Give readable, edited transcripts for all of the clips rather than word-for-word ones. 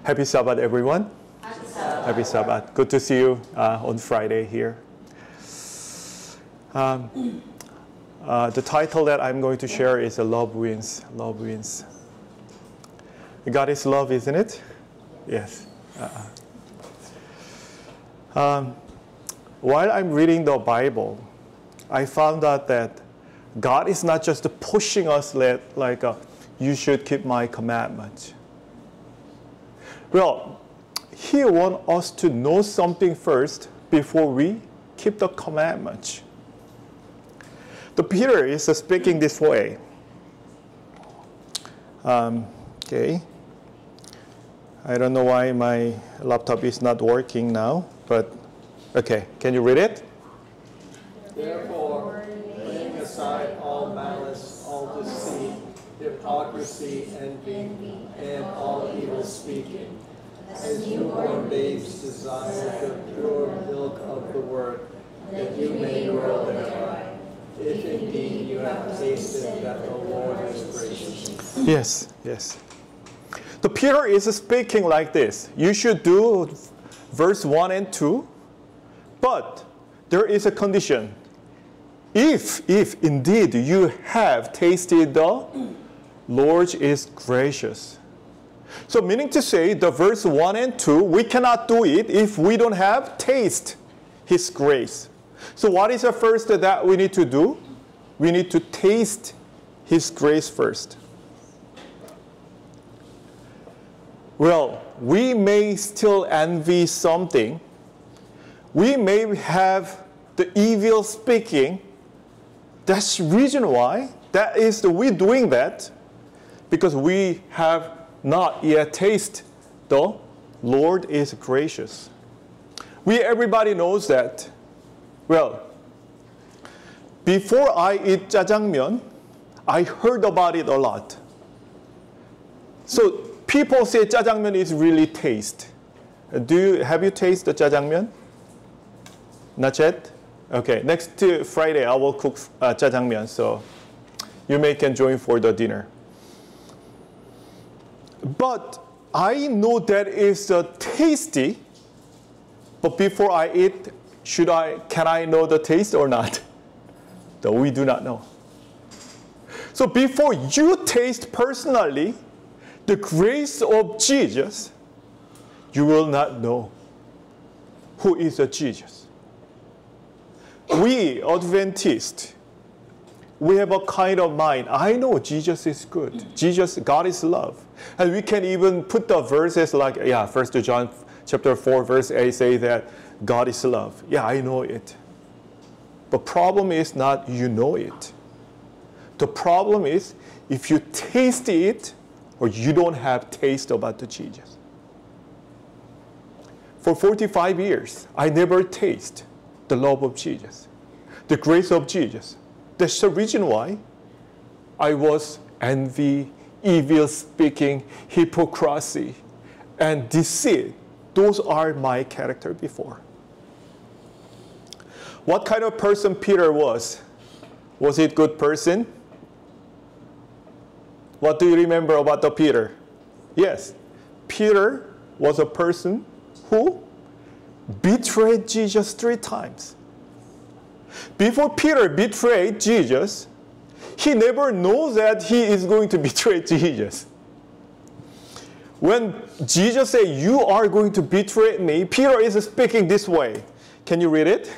Happy Sabbath, everyone. Happy Sabbath. Happy Sabbath. Good to see you on Friday here. The title that I'm going to share is Love Wins. Love Wins. God is love, isn't it? Yes. While I'm reading the Bible, I found out that God is not just pushing us like you should keep my commandments. Well, He wants us to know something first before we keep the commandments. The Peter is speaking this way. Okay. I don't know why my laptop is not working now, but okay. Can you read it? Therefore, laying aside all malice, all deceit, hypocrisy, envy, and all evil speaking, as newborn babes desire the pure milk of the word, that you may grow thereby, if indeed you have tasted that the Lord is gracious. Yes, yes. The Peter is speaking like this. You should do verse 1 and 2, but there is a condition. If indeed you have tasted the Lord is gracious. So meaning to say, the verse 1 and 2, we cannot do it if we don't have taste His grace. So what is the first that we need to do? We need to taste His grace first. Well, we may still envy something. We may have the evil speaking. That's the reason why. We're doing that because we have not yet tasted the Lord is gracious. Everybody knows that. Well, before I eat jjajangmyeon, I heard about it a lot. So people say jjajangmyeon is really taste. Have you tasted jjajangmyeon? Not yet? Okay, next Friday I will cook jjajangmyeon, so you can join for the dinner. But I know that it's tasty, but before I eat, can I know the taste or not? No, we do not know. So before you taste personally the grace of Jesus, you will not know who is a Jesus. We Adventists, we have a kind of mind. I know Jesus is good. God is love. And we can even put the verses like, 1 John chapter 4, verse 8 say that God is love. Yeah, I know it. But problem is not you know it. The problem is if you taste it or you don't have taste about the Jesus. For 45 years, I never taste the love of Jesus, the grace of Jesus. That's the reason why I was envy, evil speaking, hypocrisy, and deceit. Those are my character before. What kind of person Peter was? Was he a good person? What do you remember about the Peter? Yes, Peter was a person who betrayed Jesus 3 times. Before Peter betrayed Jesus, he never knows that he is going to betray Jesus. When Jesus said, "You are going to betray me," Peter is speaking this way. Can you read it?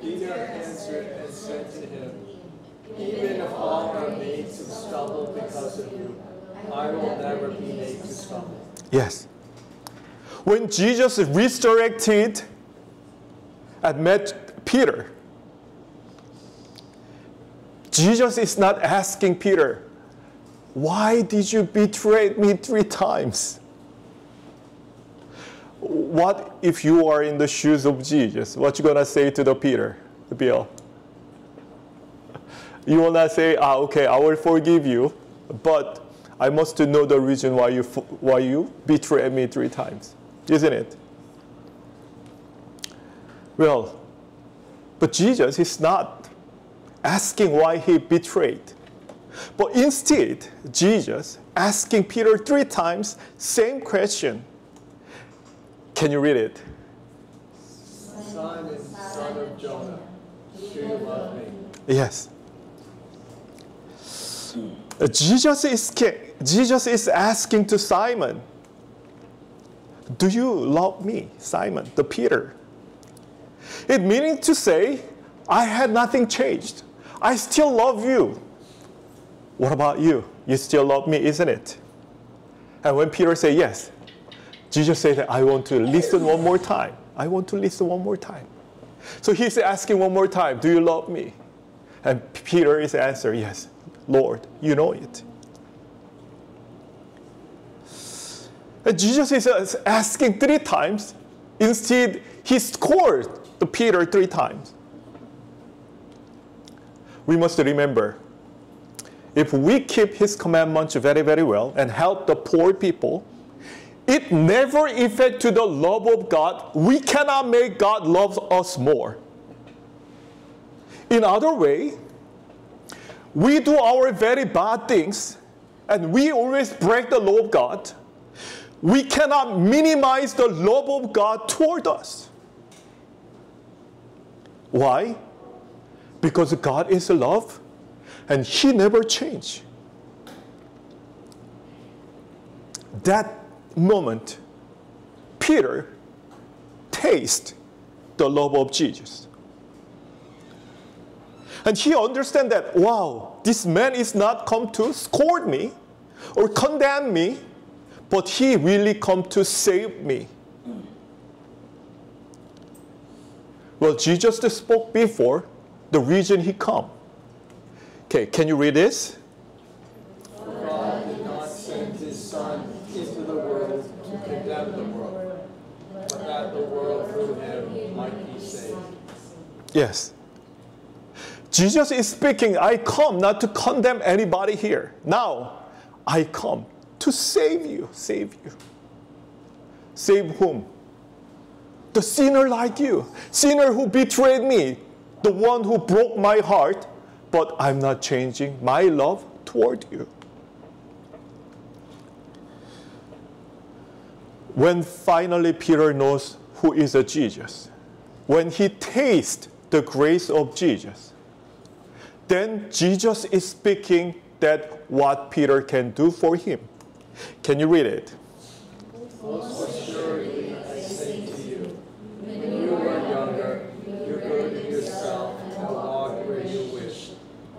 Peter answered and said to him, "Even if all are made to stumble because of you, I will never be made to stumble." Yes. When Jesus resurrected and met Peter, Jesus is not asking Peter, "Why did you betray me 3 times?" What if you are in the shoes of Jesus? What you gonna say to the Peter, Bill? You will not say, "Okay, I will forgive you, but I must know the reason why you betrayed me 3 times," isn't it? Well, but Jesus is not asking why he betrayed. But instead, Jesus asking Peter 3 times, same question. Can you read it? Simon, son of Jonah, do you love me? Yes. Jesus is asking to Simon, do you love me, Simon, the Peter? It meaning to say, I had nothing changed. I still love you. What about you? You still love me, isn't it? And when Peter said yes, Jesus said, I want to listen one more time. I want to listen one more time. So he's asking one more time, do you love me? And Peter is answering, yes, Lord, you know it. And Jesus is asking 3 times. Instead, he scored the Peter 3 times. We must remember, if we keep his commandments very, very well and help the poor people, it never affects to the love of God. We cannot make God love us more. In other way, we do our very bad things and we always break the law of God. We cannot minimize the love of God toward us. Why? Because God is love and he never changes. That moment, Peter tasted the love of Jesus. And he understands that, wow, this man is not come to scold me or condemn me, but he really come to save me. Well, Jesus spoke before the reason he come. Okay, can you read this? God did not send his Son into the world to condemn the world, but that the world through him might be saved. Yes. Jesus is speaking, I come not to condemn anybody here. Now, I come to save you. Save you. Save whom? The sinner like you. Sinner who betrayed me. The one who broke my heart. But I'm not changing my love toward you. When finally Peter knows who is a Jesus, when he tastes the grace of Jesus, then Jesus is speaking that what Peter can do for him. Can you read it? Most assuredly, I say to you, when you were younger, you girded yourself and walked where you wished.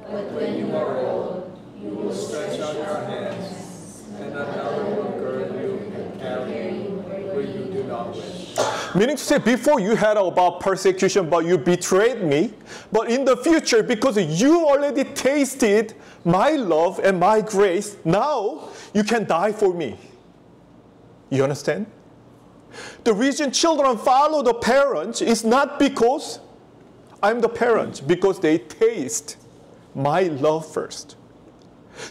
But when you are old, you will stretch out your hands, and another will gird you and carry you where you do not wish. Meaning to say, before you had about persecution, but you betrayed me. But in the future, because you already tasted my love and my grace, now you can die for me. You understand? The reason children follow the parents is not because I'm the parent, because they taste my love first.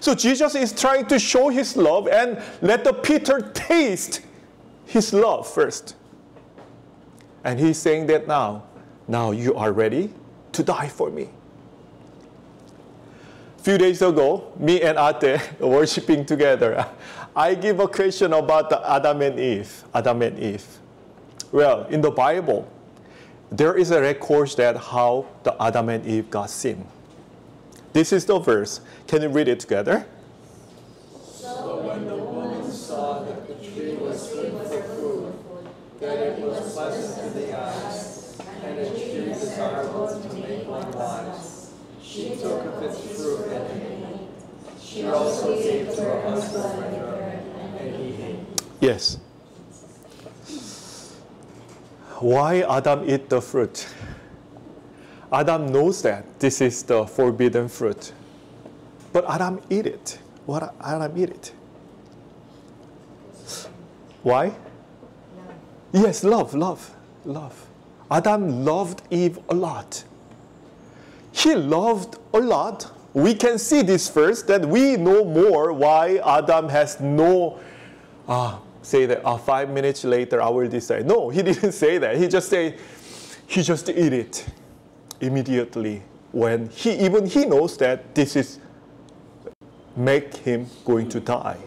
So Jesus is trying to show his love and let the Peter taste his love first. And he's saying that now you are ready to die for me. A few days ago, me and Ate worshiping together, I give a question about the Adam and Eve. Adam and Eve. Well, in the Bible, there is a record that how the Adam and Eve got sin. This is the verse. Can you read it together? So when the woman saw that the tree was good for food, that it was pleasant to the eyes, and a tree desirable to make one wise, she took of its fruit and ate. She also gave to her husband with her, and he ate. Yes. Why Adam eat the fruit? Adam knows that this is the forbidden fruit. But Adam eat it. What Adam eat it? Why? Yes, love. Adam loved Eve a lot. He loved a lot. We can see this first, that we know more why Adam has no, say that 5 minutes later I will decide. No, he didn't say that. He just eat it immediately when he knows that this is make him going to die.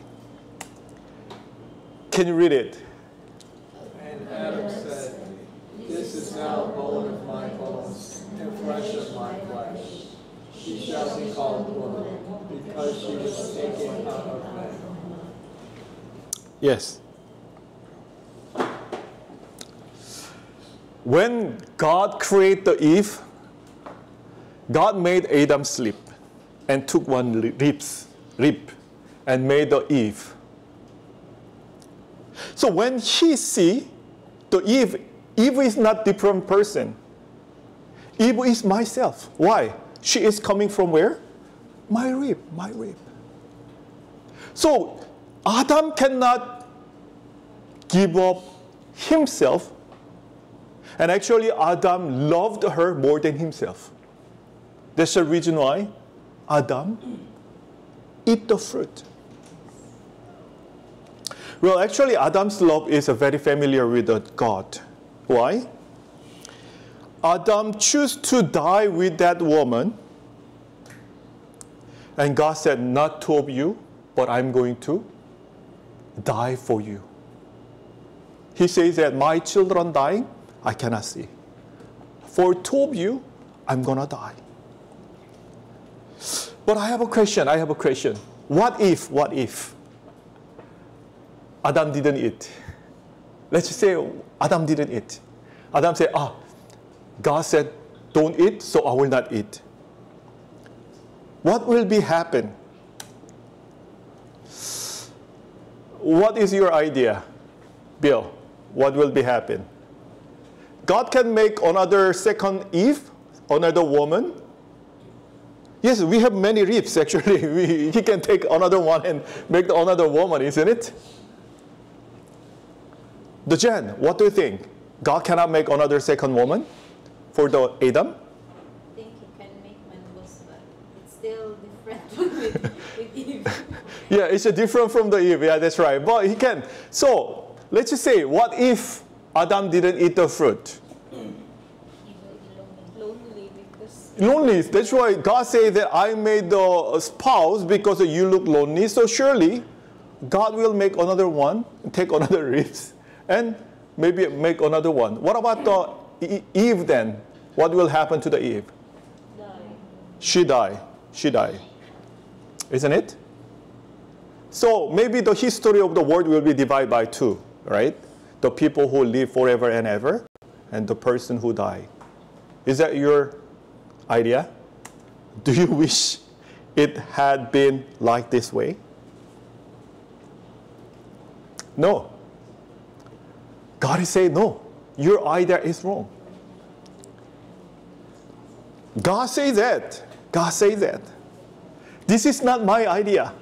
Can you read it? And Adam said, "This is now bone of my bones and flesh of my flesh. She shall be called woman, because she was taken out of man." Yes. When God created the Eve, God made Adam sleep and took one rib and made the Eve. So when he see the Eve is not different person. Eve is myself. Why? She is coming from where? My rib, my rib. So Adam cannot give up himself. And actually, Adam loved her more than himself. That's the reason why Adam ate the fruit. Well, actually, Adam's love is very familiar with God. Why? Adam chose to die with that woman. And God said, not two of you, but I'm going to die for you. He says that my children dying, I cannot see. For two of you, I'm going to die. But I have a question. What if Adam didn't eat? Let's just say Adam didn't eat. Adam said, God said, don't eat, so I will not eat. What will be happen? What is your idea, Bill? What will be happen? God can make another second Eve, another woman. Yes, we have many ribs actually. He can take another one and make another woman, isn't it? The Jen, what do you think? God cannot make another second woman for the Adam? I think he can make mangoes, but it's still different with Eve. Yeah, it's different from the Eve. Yeah, that's right. But he can. So let's just say, what if Adam didn't eat the fruit? He will be lonely because... Lonely. That's why God said that I made the spouse because you look lonely. So surely God will make another one, take another ribs, and maybe make another one. What about the Eve then? What will happen to the Eve? Die. She die. Isn't it? So maybe the history of the world will be divided by two, right? The people who live forever and ever, and the person who die. Is that your idea? Do you wish it had been like this way? No. God is saying, no, your idea is wrong. God says that. This is not my idea.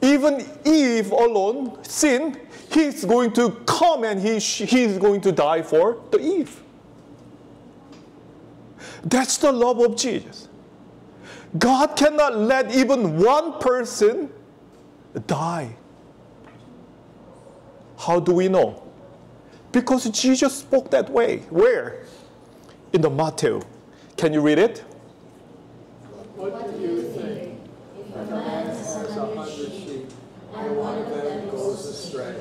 Even Eve alone sinned, he's going to come and he's going to die for the Eve. That's the love of Jesus. God cannot let even one person die. How do we know? Because Jesus spoke that way. Where? In the Matthew. Can you read it? What do you think? If a man has 100 sheep, and one of them goes astray,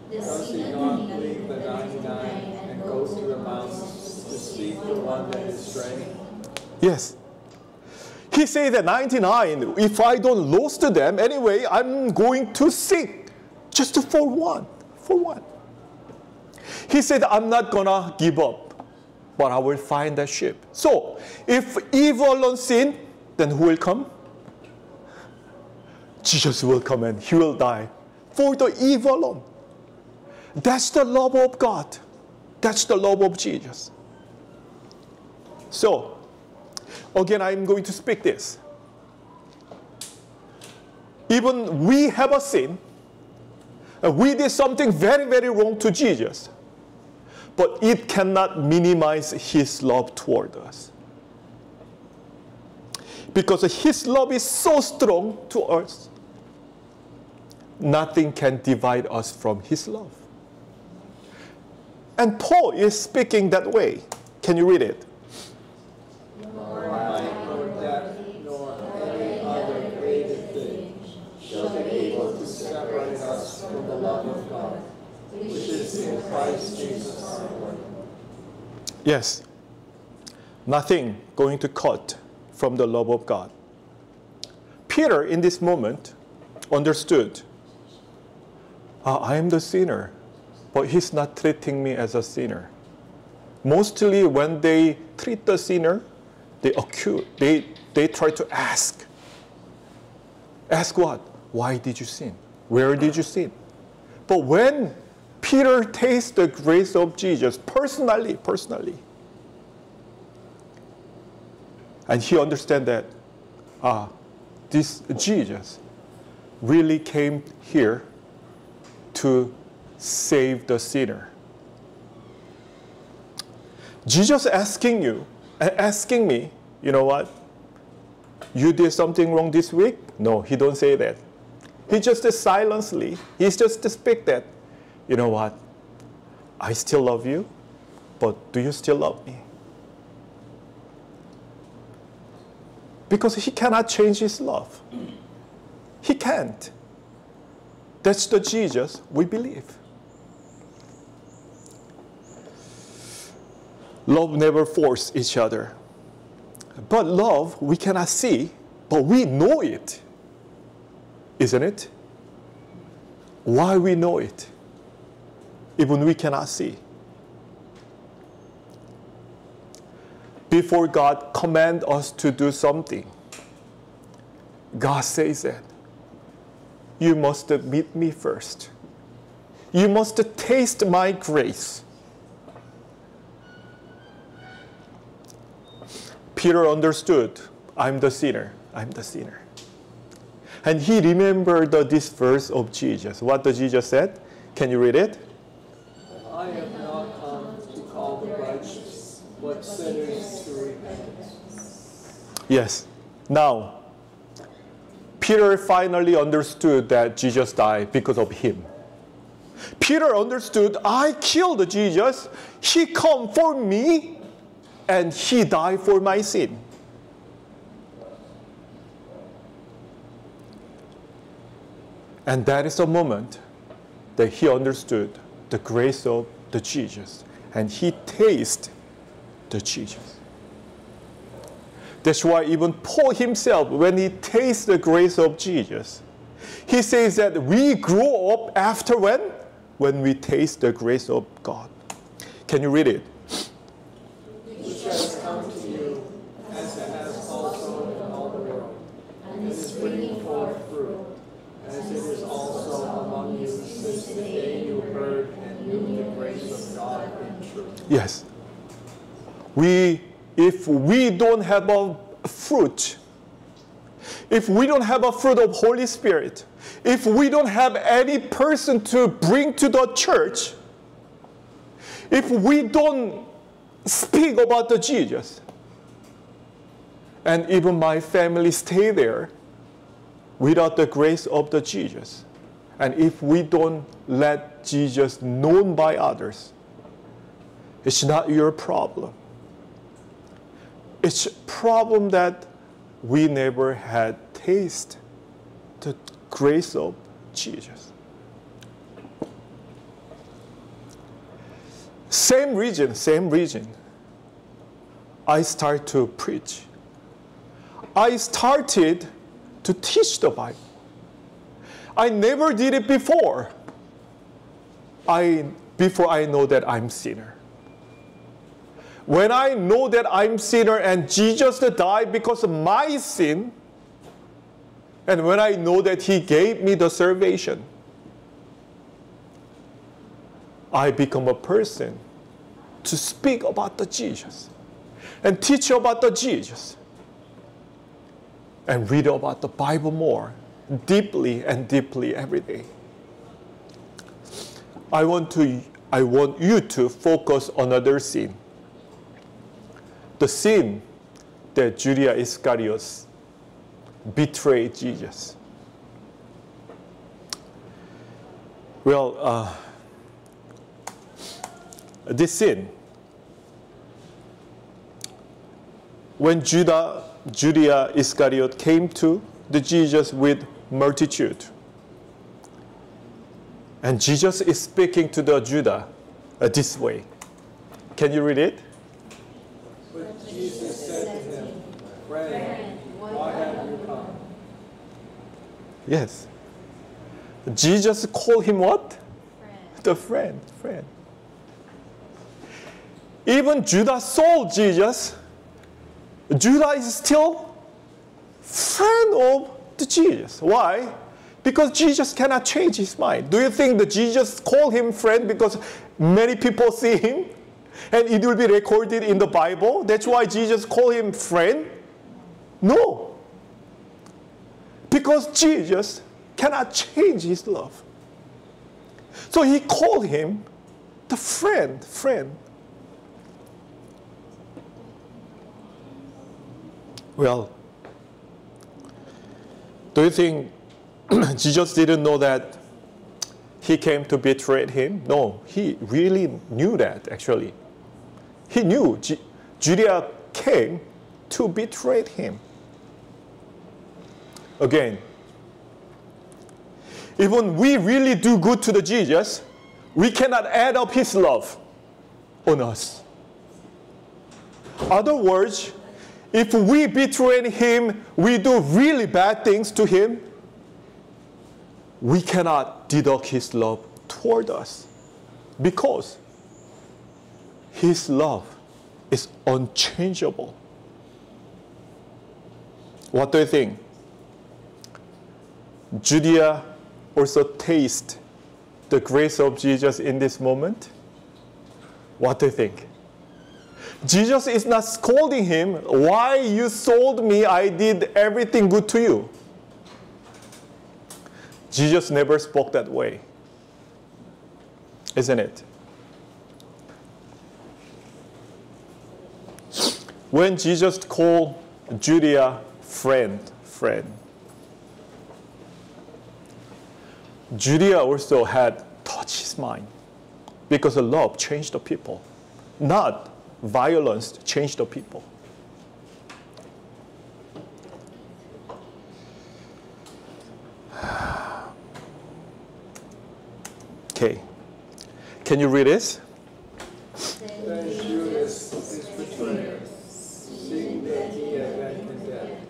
does he not leave the 99 and go to the mountains to seek the one that is straying? Yes. He said that 99, if I don't lose to them, anyway, I'm going to seek just for one. He said, I'm not going to give up, but I will find that sheep. So, if Eve alone sin, then who will come? Jesus will come and he will die for the Eve alone. That's the love of God. That's the love of Jesus. So, again, I'm going to speak this. Even we have a sin, and we did something very, very wrong to Jesus. But it cannot minimize his love toward us. Because his love is so strong to us, nothing can divide us from his love. And Paul is speaking that way. Can you read it? Nor height, nor depth, nor any other created thing in Christ Jesus our Lord. Yes, nothing going to cut from the love of God. Peter, in this moment, understood, I am the sinner, but he's not treating me as a sinner. Mostly when they treat the sinner, they accuse, they try to ask. Ask what? Why did you sin? Where did you sin? But when Peter tastes the grace of Jesus personally, and he understands that, this Jesus really came here to save the sinner. Jesus asking you, and asking me, you know what? You did something wrong this week? No, he don't say that. He just silently, he just speak that, you know what? I still love you, but do you still love me? Because he cannot change his love. He can't. That's the Jesus we believe. Love never forces each other. But love we cannot see, but we know it. Isn't it? Why we know it? Even we cannot see. Before God commands us to do something, God says that you must meet me first. You must taste my grace. Peter understood, I'm the sinner. I'm the sinner. And he remembered this verse of Jesus. What the Jesus said? Can you read it? I have not come to call the righteous, but sinners to repentance. Yes. Now, Peter finally understood that Jesus died because of him. Peter understood, I killed Jesus. He come for me, and he died for my sin. And that is the moment that he understood the grace of the Jesus. And he tasted the Jesus. That's why even Paul himself, when he tastes the grace of Jesus, he says that we grow up after when? When we taste the grace of God. Can you read it? Which has come to you, as it has also in all the world, and is bringing forth fruit, as it is also among you since the day you heard and knew the grace of God in truth. Yes. If we don't have a fruit, if we don't have a fruit of Holy Spirit, if we don't have any person to bring to the church, if we don't speak about the Jesus, and even my family stay there without the grace of the Jesus, and if we don't let Jesus known by others, it's not your problem. It's a problem that we never had taste the grace of Jesus. Same reason, I start to preach. I started to teach the Bible. I never did it before. Before I know that I'm sinner. When I know that I'm sinner and Jesus died because of my sin, and when I know that he gave me the salvation, I become a person to speak about the Jesus and teach about the Jesus and read about the Bible more deeply and deeply every day. I want you to focus on another sin. The sin that Judas Iscariot betrayed Jesus. Well, this sin, when Judas Iscariot came to the Jesus with multitude, and Jesus is speaking to the Judah, this way. Can you read it? But Jesus said to him, Friend, why have you come? Yes. Jesus called him what? Friend. The friend. Even Judas sold Jesus. Judas is still friend of the Jesus. Why? Because Jesus cannot change his mind. Do you think that Jesus called him friend because many people see him and it will be recorded in the Bible? That's why Jesus called him friend? No. Because Jesus cannot change his love. So he called him the friend. Well, do you think Jesus didn't know that he came to betray him? No, he really knew that actually. He knew Judas came to betray him. Again, even we really do good to the Jesus, we cannot add up his love on us. Other words, if we betray him, we do really bad things to him, we cannot deduct his love toward us because his love is unchangeable. What do you think? Judas also taste the grace of Jesus in this moment? What do you think? Jesus is not scolding him, why you sold me, I did everything good to you. Jesus never spoke that way, isn't it? When Jesus called Judas friend, Judas also had touched his mind because the love changed the people, not violence changed the people. Okay, can you read this? Then Judas, his betrayer, seeing that he had been condemned,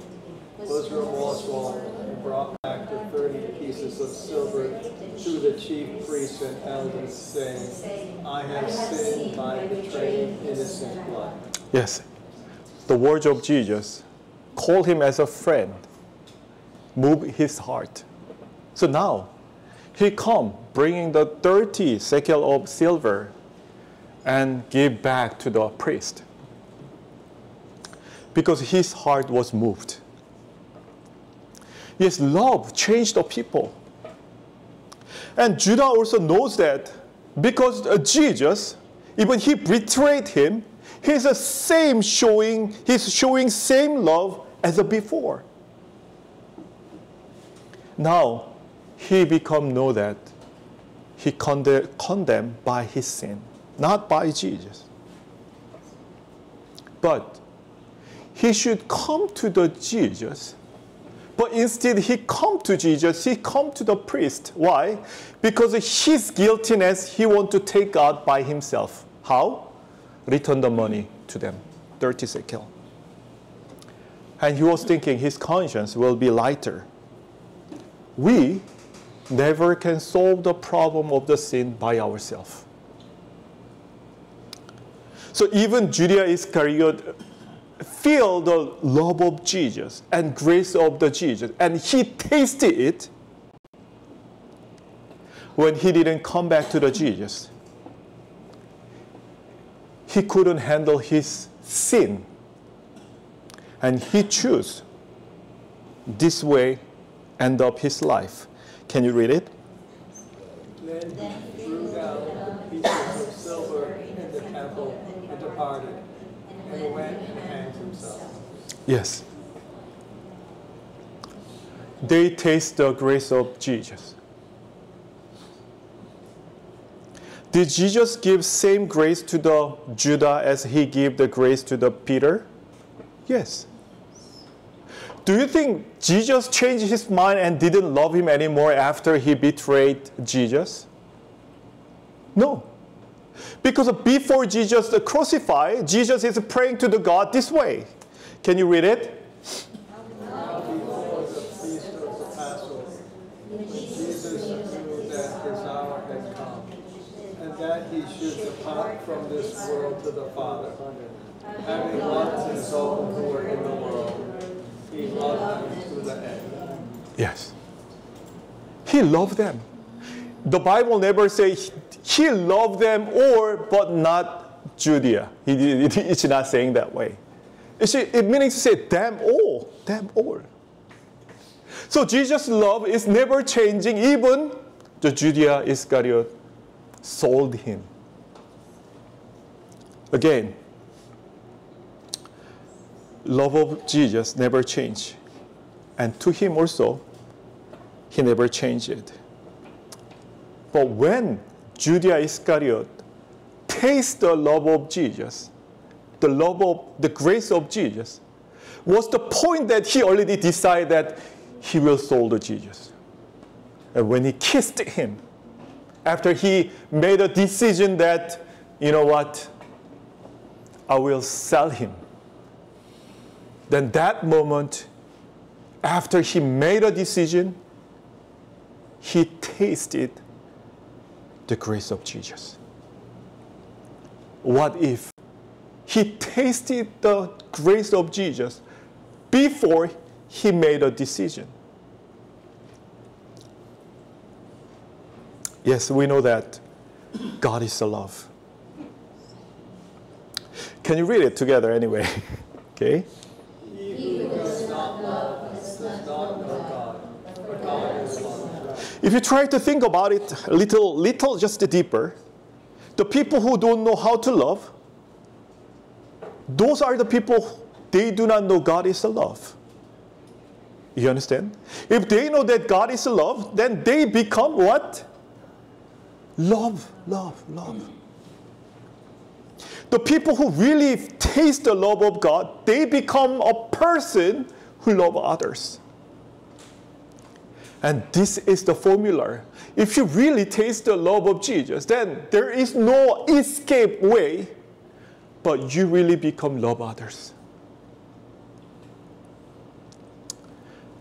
was remorseful and brought back the 30 pieces of silver to the chief priests and elders, saying, I have sinned by betraying innocent blood. Yes, the words of Jesus call him as a friend, move his heart. So now, he come bringing the 30 shekel of silver and give back to the priest because his heart was moved. Yes, love changed the people. And Judas also knows that because Jesus, even he betrayed him, he's showing same love as before. Now, he know that he condemned by his sin, not by Jesus. But he should come to the Jesus. But instead, he come to Jesus, he come to the priest. Why? Because his guiltiness, he want to take out by himself. How? Return the money to them, 30 shekel. And he was thinking his conscience will be lighter. We never can solve the problem of the sin by ourselves. So even Judas Iscariot feel the love of Jesus and grace of the Jesus, and he tasted it when he didn't come back to the Jesus. He couldn't handle his sin, and he chose this way end up his life. Can you read it? Then he threw down the pieces of silver in the temple and departed, and went and hanged himself. Yes. They taste the grace of Jesus. Did Jesus give same grace to the Judas as he gave the grace to the Peter? Yes. Do you think Jesus changed his mind and didn't love him anymore after he betrayed Jesus? No. Because before Jesus crucified, Jesus is praying to the God this way. Can you read it? Now before the feast of the Passover, Jesus knew that his hour had come, and that he should depart from this world to the Father. Having loved his own who were in the world, he loved them to the end. Yes. He loved them. The Bible never says he loved them but not Judea. It's not saying that way. It means to say them all. Them all. So Jesus' love is never changing. Even the Judas Iscariot sold him. Again, love of Jesus never changed. And to him also, he never changed it. But when Judas Iscariot tasted the love of Jesus, the grace of Jesus, was the point that he already decided that he will sold Jesus. And when he kissed him, after he made a decision that, you know what, I will sell him. Then that moment, after he made a decision, he tasted the grace of Jesus. What if he tasted the grace of Jesus before he made a decision? Yes, we know that God is love. Can you read it together anyway? Okay. He who does not love does not know God, for God is love. If you try to think about it a little just deeper, the people who don't know how to love, those are the people, they do not know God is love. You understand? If they know that God is love, then they become what? Love, love, love. The people who really taste the love of God, they become a person who love others. And this is the formula. If you really taste the love of Jesus, then there is no escape way, but you really become love others.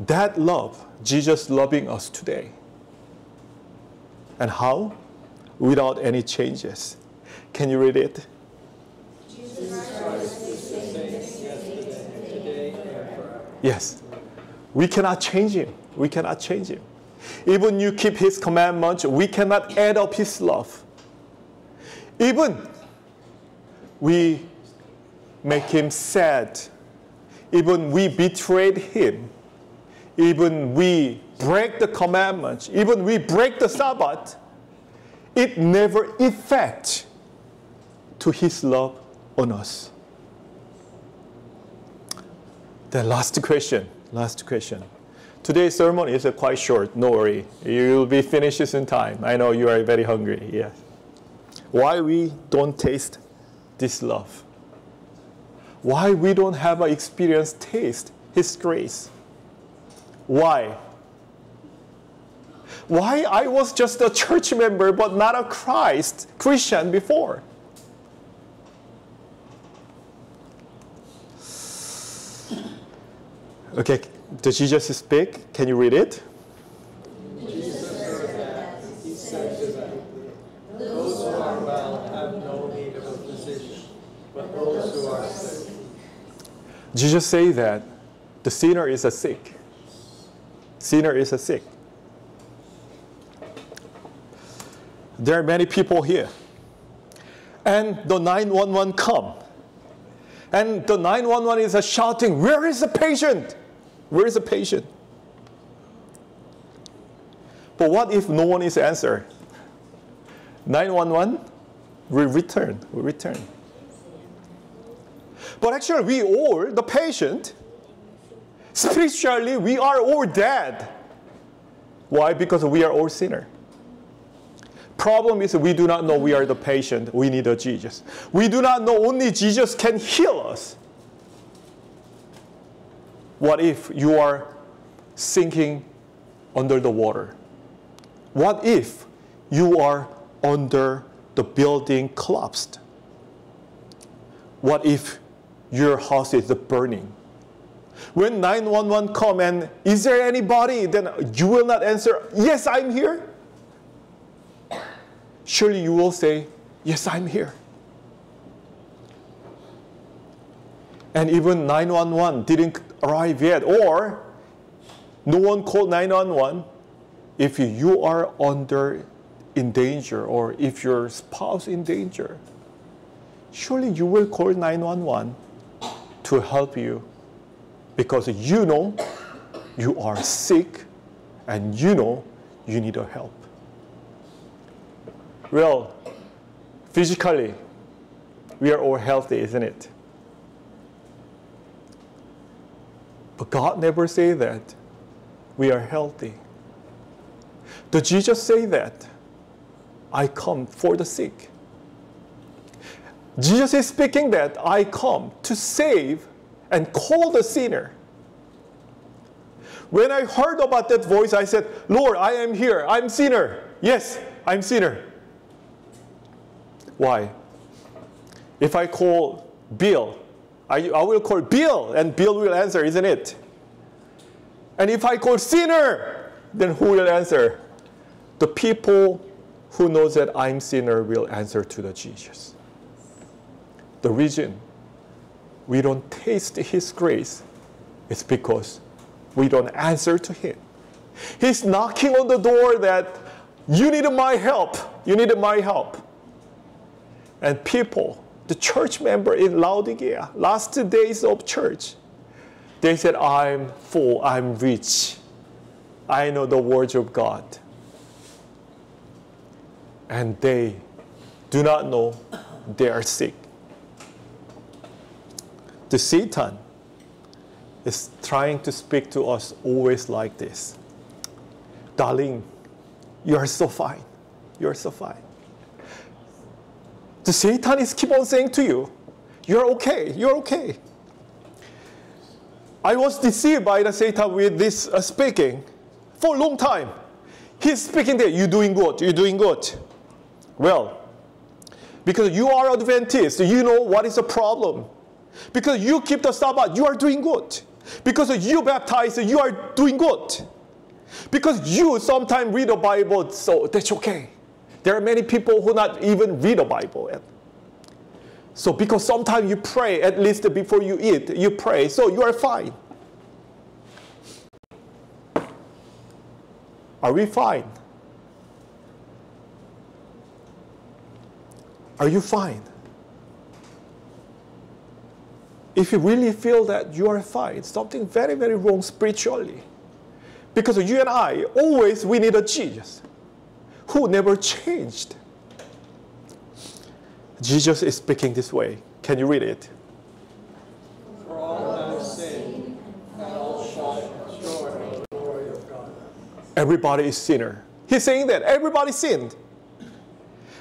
That love, Jesus loving us today. And how? Without any changes. Can you read it? Yes. We cannot change him. We cannot change him. Even you keep his commandments, we cannot add up his love. Even we make him sad. Even we betrayed him. Even we break the commandments. Even we break the Sabbath. It never affects to his love on us. The last question. Today's sermon is quite short. No worry. You will be finished in time. I know you are very hungry. Yes. Why we don't taste this love? Why we don't have an experience taste his grace? Why? Why I was just a church member but not a Christian before? Okay, does Jesus speak? Can you read it? Jesus heard that. He said to them, those who are well have no need of a physician, but those who are sick. Jesus said that the sinner is sick. Sinner is sick. There are many people here. And the 911 come. And the 911 is shouting, where is the patient? Where is the patient? But what if no one is answered? 911 will return. But actually we all, the patient, spiritually we are all dead. Why? Because we are all sinners. Problem is we do not know we are the patient. We need a Jesus. We do not know only Jesus can heal us. What if you are sinking under the water? What if you are under the building collapsed? What if your house is burning? When 911 come and is there anybody? Then you will not answer, yes, I'm here. Surely you will say, yes, I'm here. And even 911 didn't arrive yet, or no one called 911. If you are in danger, or if your spouse in danger, surely you will call 911 to help you, because you know you are sick and you know you need help. Well, physically, we are all healthy, isn't it? But God never say that we are healthy. Did Jesus say that? I come for the sick. Jesus is speaking that I come to save and call the sinner. When I heard about that voice, I said, Lord, I am here. I'm sinner. Yes, I'm sinner. Why? If I call Bill, I will call Bill, and Bill will answer, isn't it? And if I call sinner, then who will answer? The people who knows that I'm sinner will answer to the Jesus. The reason we don't taste His grace is because we don't answer to Him. He's knocking on the door that you need my help. You need my help. And people, the church member in Laodicea, last days of church, they said, I'm full, I'm rich. I know the words of God. And they do not know they are sick. The Satan is trying to speak to us always like this. Darling, you are so fine. You are so fine. The Satan is keep on saying to you, you're okay, you're okay. I was deceived by the Satan with this speaking for a long time. He's speaking there, you're doing good, you're doing good. Well, because you are Adventist, you know what is the problem. Because you keep the Sabbath, you are doing good. Because you baptize, you are doing good. Because you sometimes read the Bible, so that's okay. There are many people who not even read the Bible yet. So because sometimes you pray, at least before you eat, you pray, so you are fine. Are we fine? Are you fine? If you really feel that you are fine, something very, very wrong spiritually. Because you and I, always we need a Jesus who never changed. Jesus is speaking this way. Can you read it? For all have sinned and all fall short of the glory of God. Everybody is sinner. He's saying that everybody sinned.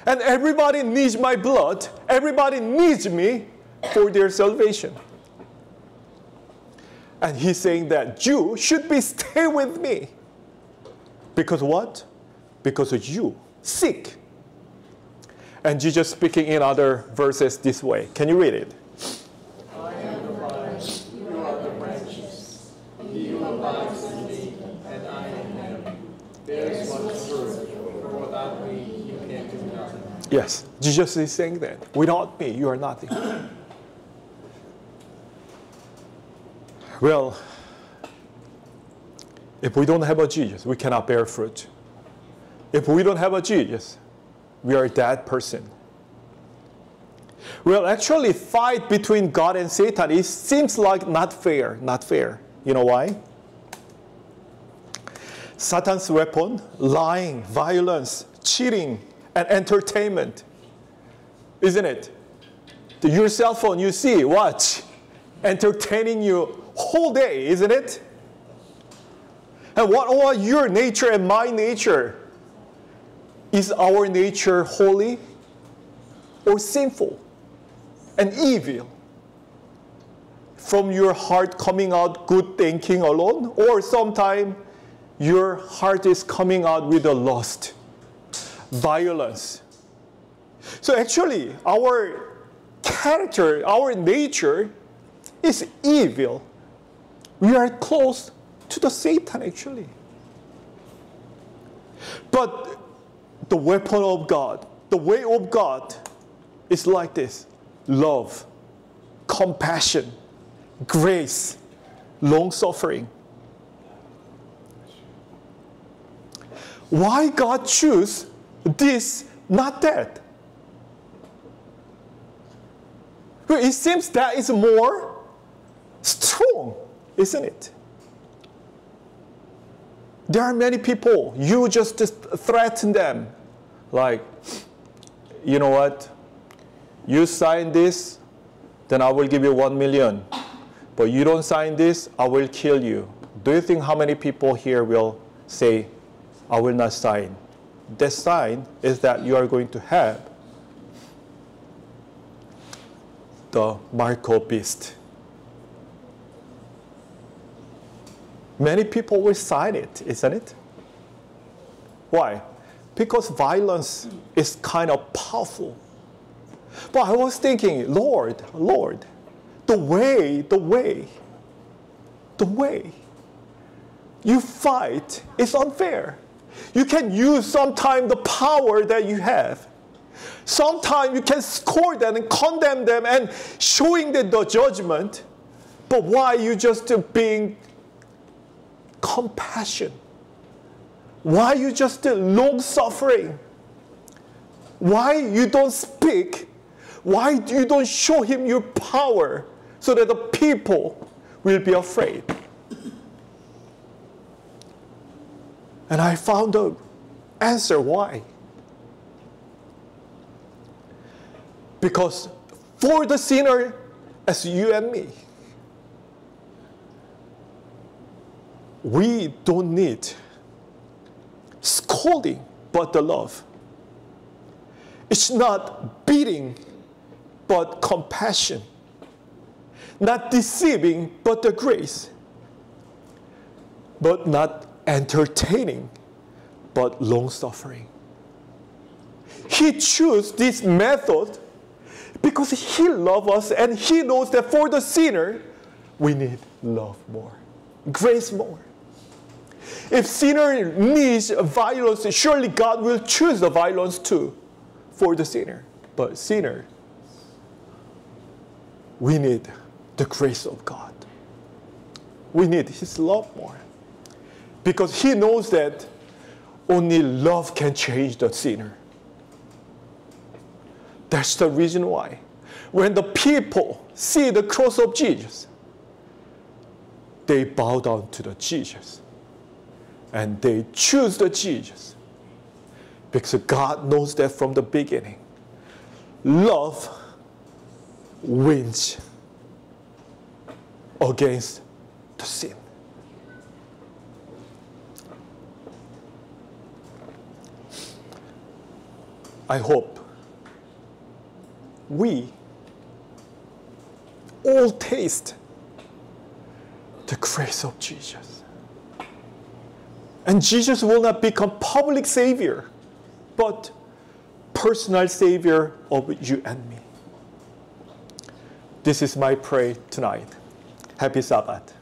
And everybody needs my blood. Everybody needs me for their salvation. And he's saying that you should stay with me. Because what? Because of you, sick. And Jesus speaking in other verses this way. Can you read it? I am the vine, you are the branches. He who abides in me, and I in him, bears much fruit, for without me you can do nothing. Yes, Jesus is saying that. Without me, you are nothing. Well, if we don't have a Jesus, we cannot bear fruit. If we don't have a Jesus, we are a dead person. Well, actually, fight between God and Satan, it seems like not fair, not fair. You know why? Satan's weapon, lying, violence, cheating, and entertainment. Isn't it? Your cell phone, you see, watch, entertaining you whole day, isn't it? And what are your nature and my nature? Is our nature holy or sinful and evil? From your heart coming out good thinking alone? Or sometimes your heart is coming out with a lust, violence. So actually, our character, our nature is evil. We are close to the Satan, actually. But the weapon of God, the way of God is like this: love, compassion, grace, long-suffering. Why God choose this, not that? Well, it seems that is more strong, isn't it? There are many people, you just threaten them. Like, you know what? You sign this, then I will give you 1 million. But you don't sign this, I will kill you. Do you think how many people here will say, I will not sign? The sign is that you are going to have the mark of beast. Many people will sign it, isn't it? Why? Because violence is kind of powerful. But I was thinking, Lord, the way you fight is unfair. You can use sometimes the power that you have. Sometimes you can score them and condemn them and showing them the judgment. But why you just being compassion? Why you just long suffering? Why you don't speak? Why you don't show him your power so that the people will be afraid? And I found the answer why. Because for the sinner as you and me, we don't need scolding but the love. It's not beating but compassion. Not deceiving but the grace. But not entertaining but long-suffering. He chose this method because he loves us and he knows that for the sinner, we need love more, grace more. If sinner needs violence, surely God will choose the violence too for the sinner. But sinner, we need the grace of God. We need his love more. Because he knows that only love can change the sinner. That's the reason why. When the people see the cross of Jesus, they bow down to the Jesus. And they choose the Jesus. Because God knows that from the beginning. Love wins against the sin. I hope we all taste the grace of Jesus. And Jesus will not become public savior, but personal savior of you and me. This is my prayer tonight. Happy Sabbath.